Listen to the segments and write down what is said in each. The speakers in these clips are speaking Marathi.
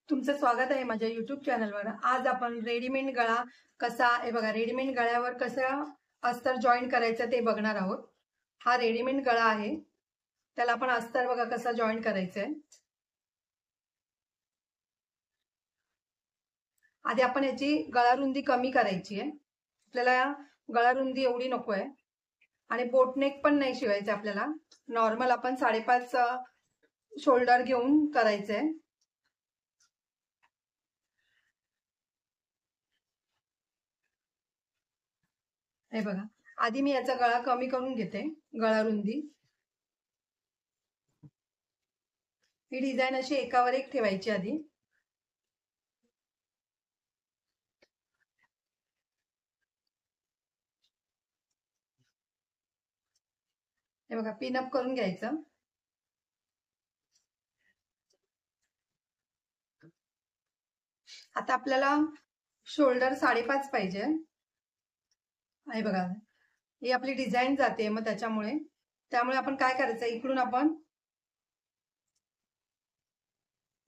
तुमचं स्वागत आहे माझ्या YouTube चॅनलवर। आज आपण रेडीमेड गळा कसा आहे बघा, रेडीमेड गळ्यावर कसं अस्तर जॉईन करायचं ते बघणार आहोत। हा रेडीमेड गळा आहे, त्याला आपण अस्तर बघा कसा जॉईन करायचं आहे। आधी आपण याची गळा रुंदी कमी करायची आहे। आपल्याला गळा रुंदी एवढी नको आहे आणि बोटनेक पण नाही शिवायचं आपल्याला। नॉर्मल आपण 5.5 शोल्डर घेऊन करायचंय। हे बघा, आधी मी याचा गळा कमी करून घेते, गळा रुंदी। ही डिझाइन अशी एकावर एक ठेवायची आधी। हे बघा, पिन अप करून घ्यायचं। आता आपल्याला शोल्डर 5.5 पाहिजे। हे बघा, ही आपली डिझाइन जाते, मग त्यामुळे आपण काय करायचं, इकडून आपण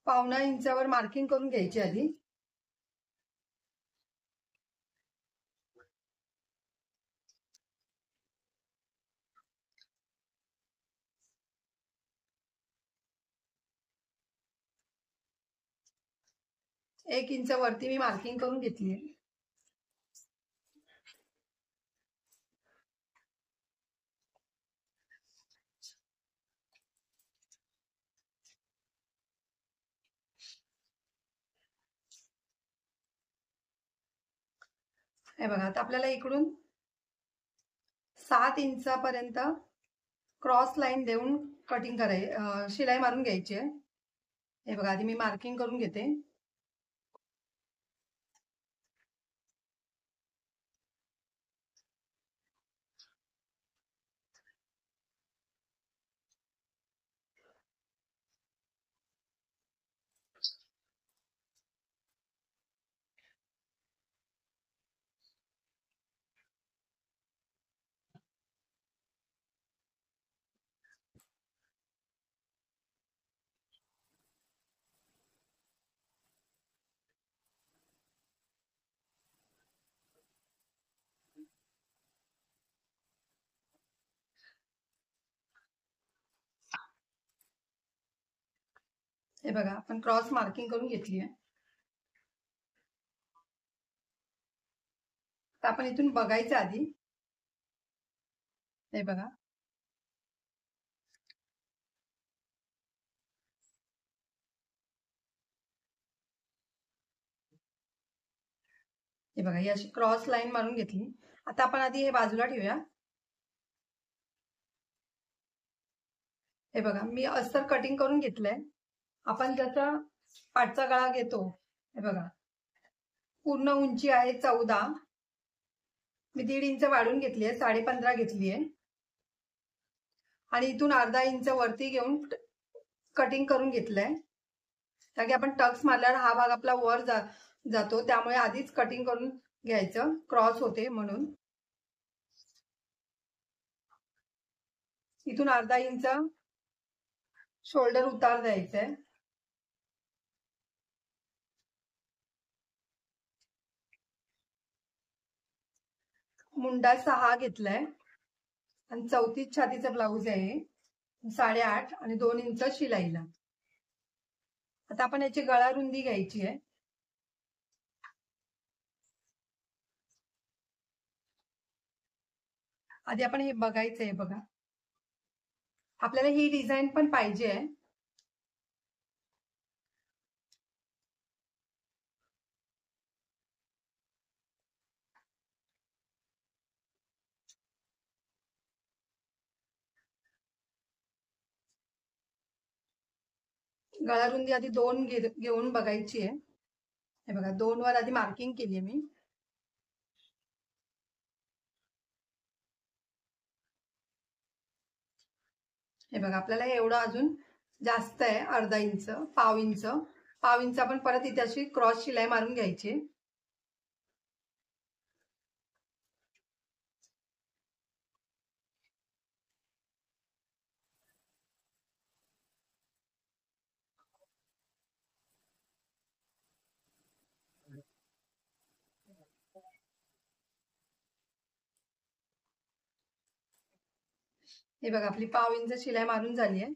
1.25 इंचावर मार्किंग करून घ्यायची आधी। एक इंच वरती मी मार्किंग करून घेतली आहे। हे बघा, आता आपल्याला इकडून 7 इंचापर्यंत क्रॉस लाईन देऊन कटिंग शिलाई मारून घ्यायची आहे। हे बघा, आधी मी मार्किंग करून घेते। हे बघा, आपण क्रॉस मार्किंग करून घेतली आहे। तर आपण इथून बघायचं आधी। हे बघा, हे बघा, ही अशी क्रॉस लाईन मारून घेतली। आता आपण आधी हे बाजूला ठेवूया। हे बघा, मी अस्तर कटिंग करून घेतलंय। आपण जसा पाठचा गळा घेतो, हे बघा, पूर्ण उंची आहे 14, मी 1.5 इंच वाढून घेतली आहे, 15.5 घेतली आहे आणि इथून अर्धा इंच वरती घेऊन कटिंग करून घेतलंय। कारण की आपण टक्स मारल्यावर हा भाग आपला वर जातो, त्यामुळे आधीच कटिंग करून घ्यायचं, क्रॉस होते म्हणून। इथून अर्धा इंच शोल्डर उतार द्यायचंय। मुंडा 6 घेतलाय आणि 34 छातीचा ब्लाऊज आहे, 8.5 आणि 2 इंच शिलाईला। आता आपण याची गळा रुंदी घ्यायची आहे। आधी आपण हे बघायचंय। बघा, आपल्याला ही डिझाइन पण पाहिजे आहे। गळा रुंदी आधी 2 घेऊन बघायची आहे। हे बघा, 2 वर आधी मार्किंग केली आहे मी। हे बघा, आपल्याला एवढं अजून जास्त आहे, अर्धा इंच, पाव इंच आपण परत इथे अशी क्रॉस शिलाई मारून घ्यायची। हे बघा आपली 1/2 इंच शिलाई मारून झाली आहे.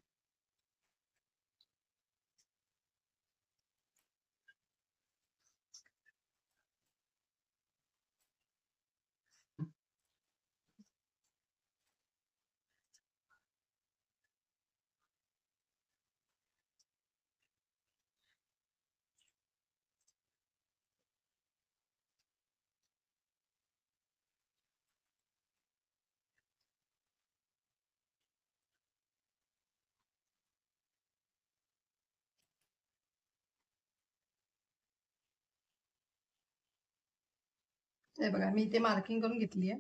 हे बघा मी इथे मार्किंग करून घेतली आहे,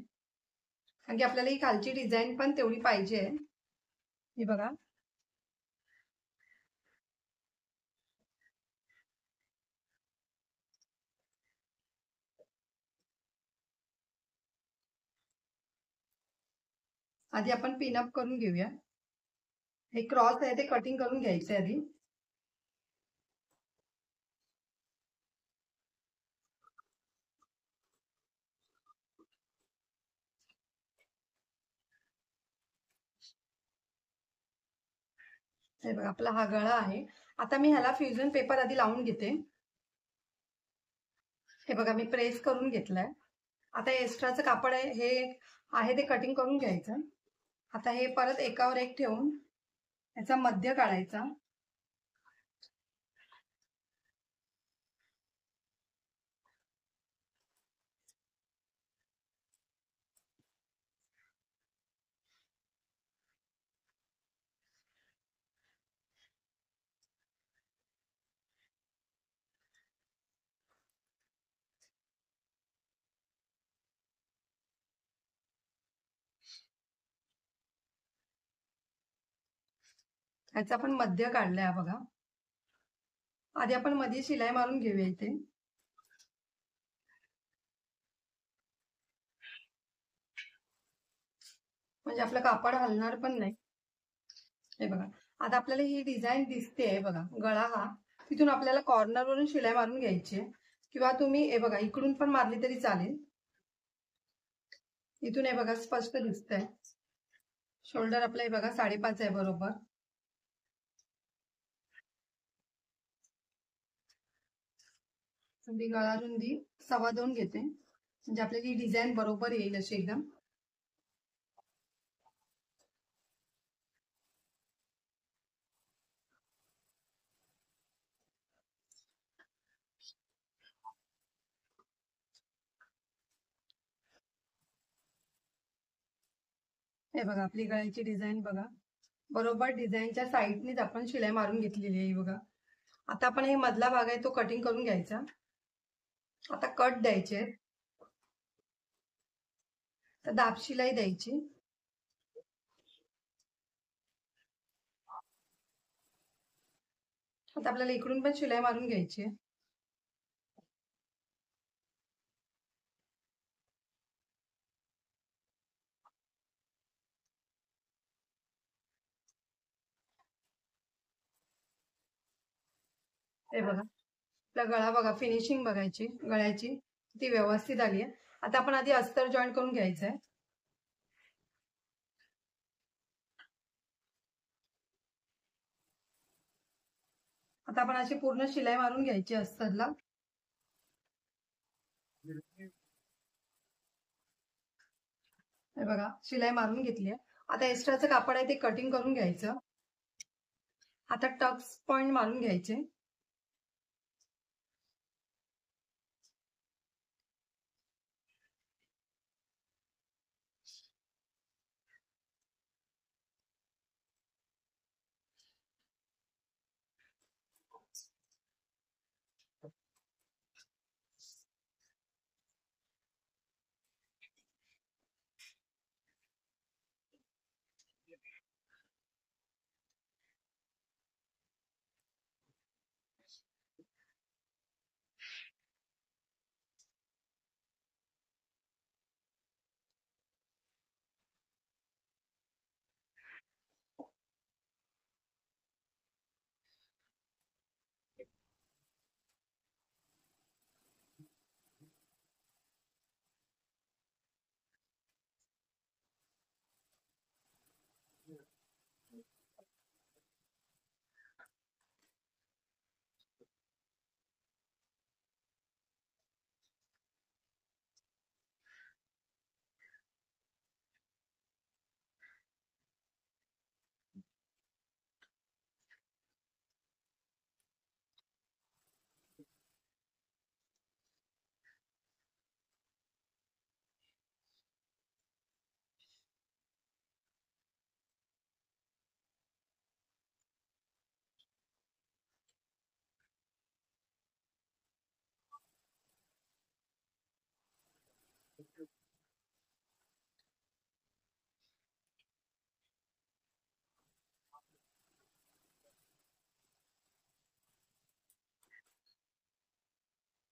कारण की आपल्याला ही खालची डिझाईन पण तेवढी पाहिजे आहे. हे बघा आधी आपण पिनअप करून घेऊया. हे क्रॉस आहे ते कटिंग करून घ्यायचं आहे आधी. हे बघा आपला हा गळा आहे. आता मी ह्याला फ्युजन पेपर आधी लावून घेते. हे बघा मी प्रेस करून घेतलाय. आता एक्स्ट्राचं कापड आहे हे ते कटिंग करून घ्यायचं. आता हे परत एकावर एक ठेवून याचा मध्य काढायचा. याचा आपण मध्य काढलाय बघा. आधी आपण मध्ये शिलाई मारून घेऊया इथे. म्हणजे आपलं कापड हलणार पण नाही. हे बघा आता आपल्याला ही डिझाईन दिसते आहे बघा. गळा हा तिथून आपल्याला कॉर्नर वरून शिलाई मारून घ्यायची आहे, किंवा तुम्ही हे बघा इकडून पण मारली तरी चालेल. इथून हे बघा स्पष्ट दिसतंय. शोल्डर आपलं हे बघा 5.5 आहे बरोबर. गळा रुंदी 2.25 घेते, म्हणजे आपल्याला ही डिझाईन बरोबर येईल अशी एकदम. हे बघा आपली गळ्याची डिझाईन बघा. बरोबर डिझाईनच्या साईडनीच आपण शिलाई मारून घेतलेली आहे बघा. आता आपण हे मधला भाग आहे तो कटिंग करून घ्यायचा. आता कट द्यायचे, तर दाब शिलाई द्यायची. आता आपल्याला इकडून पण शिलाई मारून घ्यायची आहे. हे बघा आपला गळा बघा, फिनिशिंग बघायची गळ्याची ती व्यवस्थित आली आहे. आता आपण आधी अस्तर जॉईन करून घ्यायचं आहे. आता आपण अशी पूर्ण शिलाई मारून घ्यायची अस्तरला. हे बघा शिलाई मारून घेतली आहे. आता एक्स्ट्राचं कापड आहे ते कटिंग करून घ्यायचं. आता टक्स पॉइंट मारून घ्यायचे.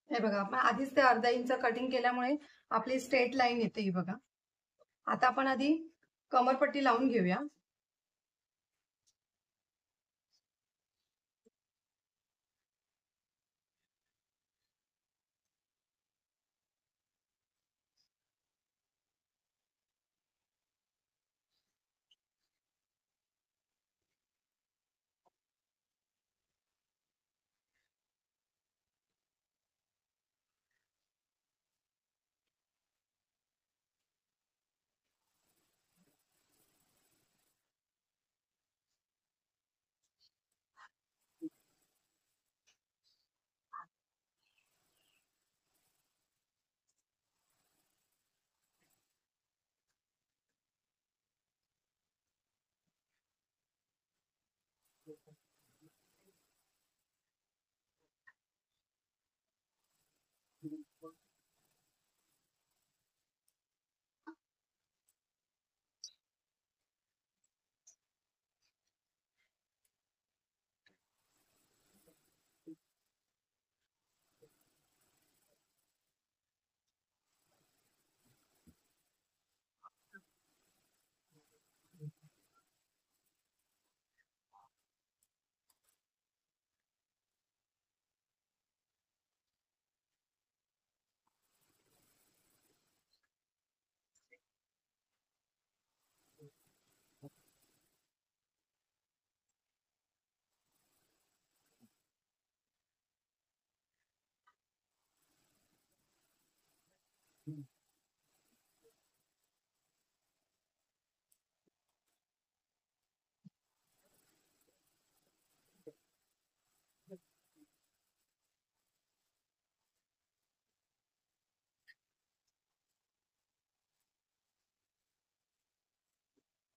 हे बघा, आपण आधीच ते अर्धा इंच कटिंग केल्यामुळे आपली स्ट्रेट लाईन येते ही बघा. आता आपण आधी कमरपट्टी लावून घेऊया.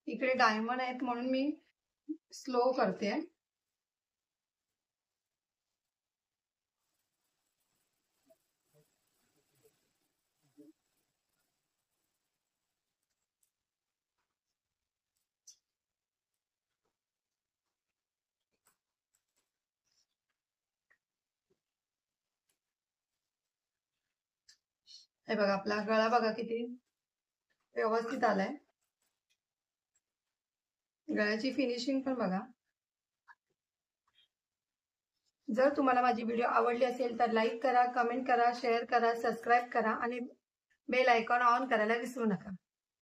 इकडे डायमंड आहेत म्हणून मी स्लो करते. हे बघा, आपला गळा बघा किती व्यवस्थित आलाय. गळ्याची फिनिशिंग पण बघा. जर तुम्हाला माझी व्हिडिओ आवडली असेल तर लाईक करा, कमेंट करा, शेअर करा, सबस्क्राईब करा आणि बेल आयकॉन ऑन करायला विसरू नका.